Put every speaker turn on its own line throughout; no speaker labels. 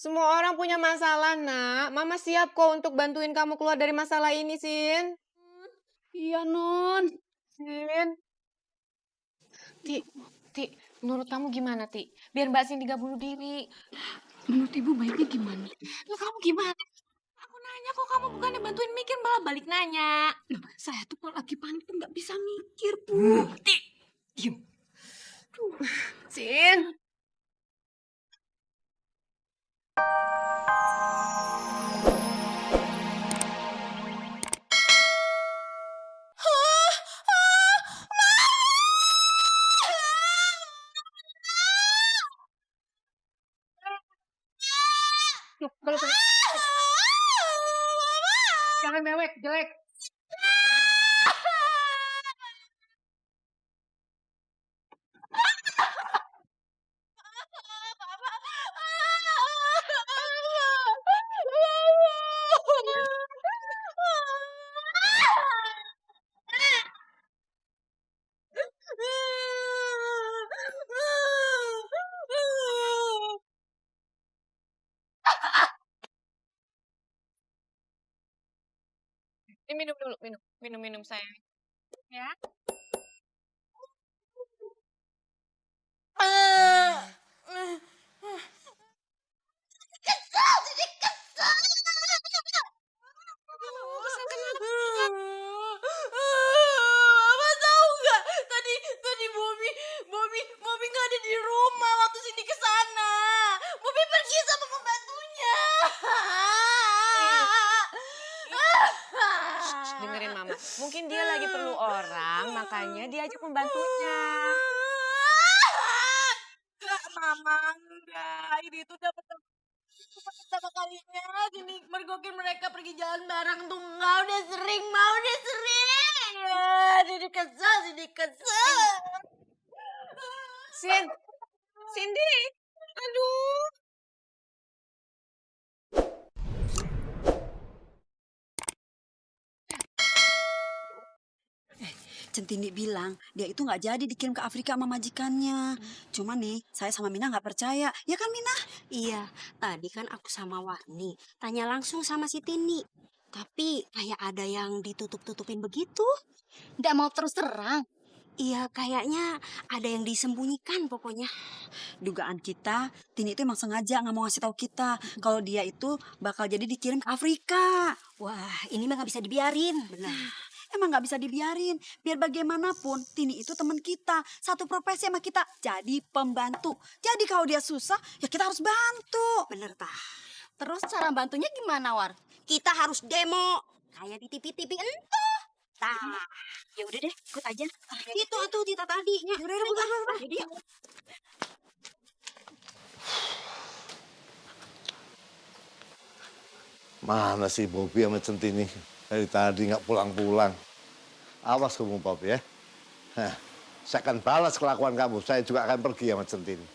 Semua orang punya masalah, Nak. Mama siap kok untuk bantuin kamu keluar dari masalah ini, Sin.
Iya, Non.
Sin. Ti, menurut kamu gimana, Ti? Biar Mbak Cindy gak bunuh diri.
Menurut Ibu baiknya gimana?
Lah kamu gimana? Aku nanya kok kamu bukannya bantuin mikir malah balik nanya.
Loh, saya tuh kalau lagi panik tuh nggak bisa mikir, Bu.
Ti, diem. Sin.
Loh, kalau jangan mewek, jelek.
Ini minum dulu, minum sayang. Ya.
Apa tahu nggak? Tadi Bobby nggak ada di rumah waktu Cindy ke sana. Bobby pergi sama pembantunya.
Dengerin Mama. Mungkin dia lagi perlu orang, makanya dia ajak pembantunya.
Enggak, Mama, enggak. Ini tuh dapat pertama kalinya gini mergokin mereka pergi jalan bareng tuh enggak udah sering udah sering. Jadi kesel.
Cindy, aduh.
Centini bilang dia itu nggak jadi dikirim ke Afrika sama majikannya. Cuma nih, saya sama Mina nggak percaya. Ya kan Mina?
Iya, tadi kan aku sama Warni tanya langsung sama si Tini. Tapi kayak ada yang ditutup-tutupin begitu.
Nggak mau terus terang.
Iya, kayaknya ada yang disembunyikan pokoknya.
Dugaan kita, Tini itu emang sengaja nggak mau ngasih tahu kita kalau dia itu bakal jadi dikirim ke Afrika.
Wah, ini mah nggak bisa dibiarin.
Benar. Emang nggak bisa dibiarin. Biar bagaimanapun, Tini itu teman kita. Satu profesi sama kita. Jadi pembantu. Jadi kalau dia susah, ya kita harus bantu.
Bener, Tah.
Terus cara bantunya gimana, War?
Kita harus demo. Kayak di TV-TV entuh. Tah, ya udah deh, ikut aja. Itu atuh Tita tadinya.
Yaudah, bentar.
Jadi yuk.
Mana sih Bobby sama Centini? Dari tadi nggak pulang-pulang. Awas kamu Bobby ya. Hah, saya akan balas kelakuan kamu. Saya juga akan pergi sama Centini.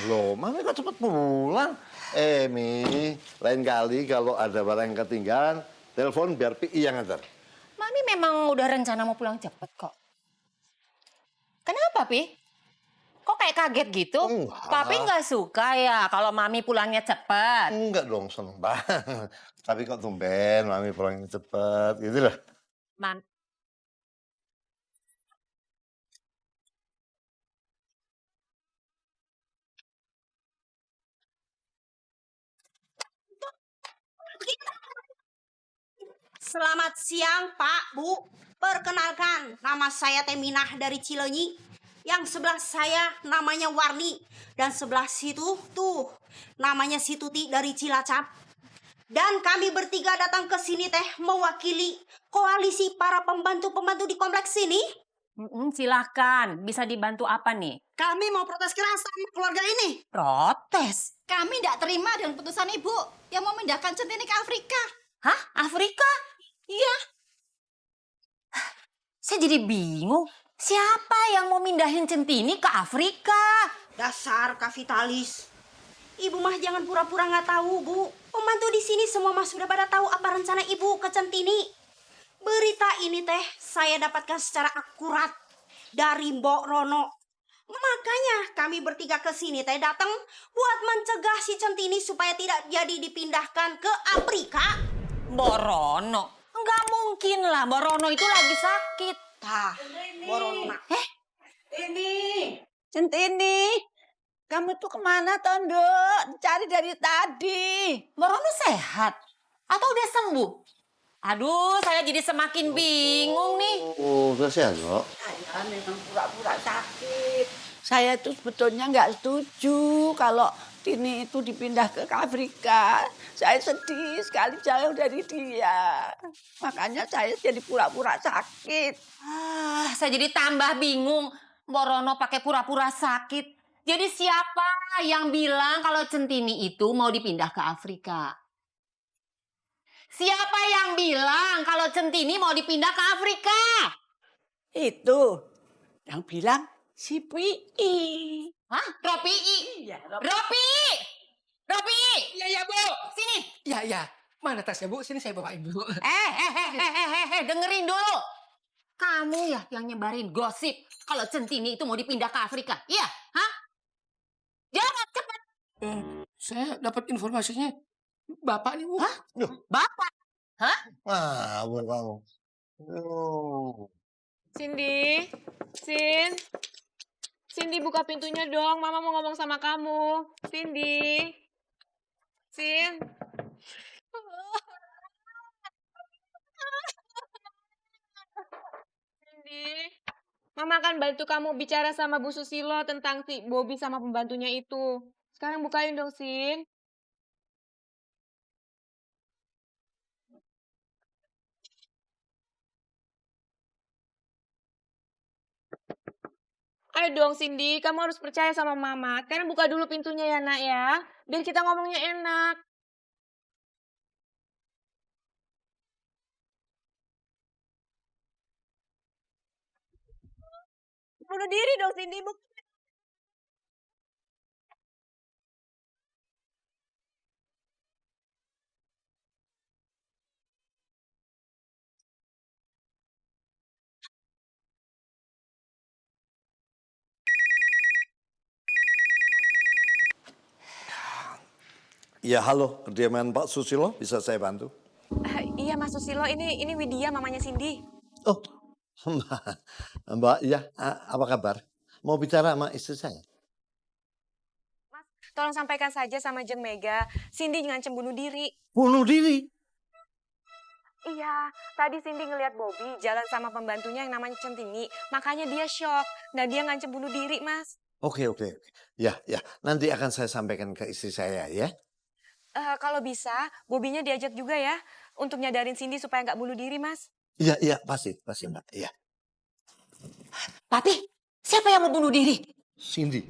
Loh, Mami kok cepet pulang? Mi, lain kali kalau ada barang yang ketinggalan, telepon biar PI yang nganter.
Mami memang udah rencana mau pulang cepet kok. Kenapa, Pi? Kok kayak kaget gitu?
Enggak.
Papi nggak suka ya kalau Mami pulangnya cepet?
Enggak dong, seneng banget. Tapi kok tumben Mami pulangnya cepet, gitu loh.
Mam,
Selamat siang, Pak, Bu. Perkenalkan, nama saya Teminah dari Cileunyi. Yang sebelah saya namanya Warni. Dan sebelah situ, tuh, namanya si Tuti dari Cilacap. Dan kami bertiga datang ke sini teh mewakili koalisi para pembantu-pembantu di kompleks sini.
silahkan. Bisa dibantu apa nih?
Kami mau protes keras sama keluarga ini.
Protes?
Kami tidak terima dengan putusan Ibu yang mau memindahkan Centini ke Afrika.
Hah? Afrika?
Iya.
Saya jadi bingung. Siapa yang mau mindahin Centini ke Afrika?
Dasar kapitalis. Ibu mah jangan pura-pura nggak tahu, Bu. Pembantu di sini semua mah sudah pada tahu apa rencana Ibu ke Centini. Berita ini teh saya dapatkan secara akurat dari Mbok Rono. Makanya kami bertiga ke sini teh datang buat mencegah si Centini supaya tidak jadi dipindahkan ke Afrika.
Mbok Rono, nggak mungkin lah. Mbok Rono itu lagi sakit.
Tah, Mbok Rono nak.
Centini, kamu tuh kemana Tondo? Cari dari tadi.
Mbok Rono sehat atau udah sembuh? Aduh, saya jadi semakin bingung nih.
Oh, udah sehat kok.
Saya memang pura-pura sakit. Saya tuh sebetulnya nggak setuju kalau Tini itu dipindah ke Afrika. Saya sedih sekali jauh dari dia. Makanya saya jadi pura-pura sakit.
Saya jadi tambah bingung. Mbok Rono pakai pura-pura sakit. Jadi siapa yang bilang kalau Centini itu mau dipindah ke Afrika? Siapa yang bilang kalau Centini mau dipindah ke Afrika?
Itu yang bilang si Pii.
Hah? Ropi?
Iya,
Ropi! Ropi!
Iya, iya, Bu.
Sini.
Iya, iya. Mana tasnya, Bu? Sini saya bawain, Bu.
Dengerin dulu. Kamu ya yang nyebarin gosip kalau Centini itu mau dipindah ke Afrika. Iya, hah? Jawab cepat.
Saya dapat informasinya Bapak nih, Bu.
Hah? Bapak. Hah?
Buat kamu. Oh.
Cindy, Cindy buka pintunya dong. Mama mau ngomong sama kamu. Cindy. Cindy. Mama akan bantu kamu bicara sama Bu Susilo tentang si Bobby sama pembantunya itu. Sekarang bukain dong, Sin. Ayo dong Cindy, kamu harus percaya sama Mama. Sekarang buka dulu pintunya ya nak ya. Biar kita ngomongnya enak. Bunuh diri dong Cindy.
Ya, halo, kediaman Pak Susilo, bisa saya bantu?
Iya Mas Susilo, ini Widya mamanya Cindy.
Oh, Mbak, ya, apa kabar? Mau bicara sama istri saya?
Mas, tolong sampaikan saja sama Jeng Mega, Cindy ngancem bunuh diri.
Bunuh diri?
Iya, tadi Cindy ngelihat Bobby jalan sama pembantunya yang namanya Centini, makanya dia shock. Nah dia ngancem bunuh diri, Mas.
Oke. Ya, nanti akan saya sampaikan ke istri saya ya.
Kalau bisa, Bobby-nya diajak juga ya, untuk nyadarin Cindy supaya nggak bunuh diri, Mas.
Iya, pasti Mbak, iya.
Papi, siapa yang mau bunuh diri?
Cindy.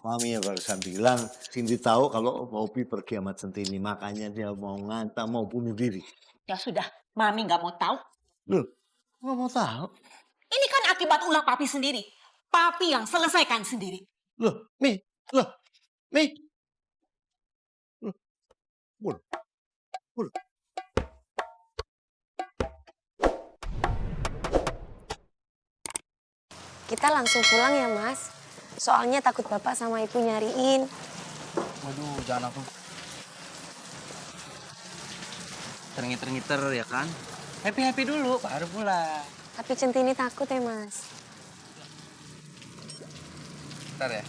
Mami yang barusan bilang, Cindy tahu kalau Bobby pergi sama Centini, makanya dia mau ngantam, mau bunuh diri.
Ya sudah, Mami nggak mau tahu.
Loh, nggak mau tahu?
Ini kan akibat ulah Papi sendiri. Papi yang selesaikan sendiri.
Loh, Mi. Bunuh.
Kita langsung pulang ya, Mas. Soalnya takut Bapak sama Ibu nyariin.
Waduh, jangan aku terngiter-ngiter ya kan. Happy dulu, baru pulang.
Tapi Centini takut ya, Mas.
Bentar ya.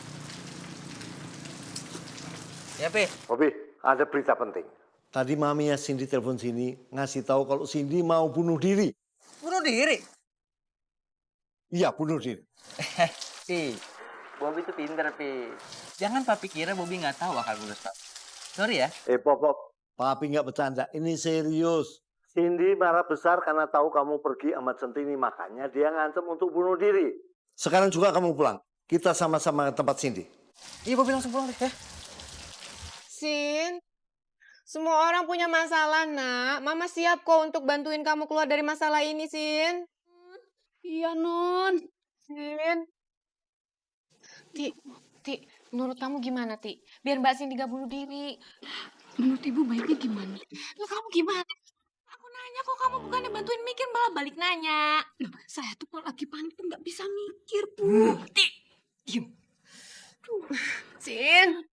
Ya, Pi.
Bobby, ada berita penting. Tadi maminya Cindy telepon sini, ngasih tahu kalau Cindy mau bunuh diri.
Bunuh diri.
Iya, bunuh diri.
Pi, Bobby tuh pinter, Pi. Jangan Papi kira Bobby nggak tahu akal bulus, Pak. Sorry ya.
Pop. Papi nggak bercanda, ini serius. Cindy marah besar karena tahu kamu pergi sama Centini, makanya dia ngancam untuk bunuh diri. Sekarang juga kamu pulang. Kita sama-sama ke tempat Cindy.
Iya, Bobby langsung pulang deh ya.
Sin, semua orang punya masalah, nak. Mama siap kok untuk bantuin kamu keluar dari masalah ini, Sin.
Iya, Non.
Sin. Ti, menurut kamu gimana, Ti? Biar Mbak Cindy gak bunuh diri.
Menurut Ibu baiknya gimana? Lah kamu gimana? Aku nanya.
Makanya kok kamu bukannya bantuin mikir malah balik nanya.
Saya tuh kalau lagi panik tuh nggak bisa mikir, Bu.
Diem. Sin,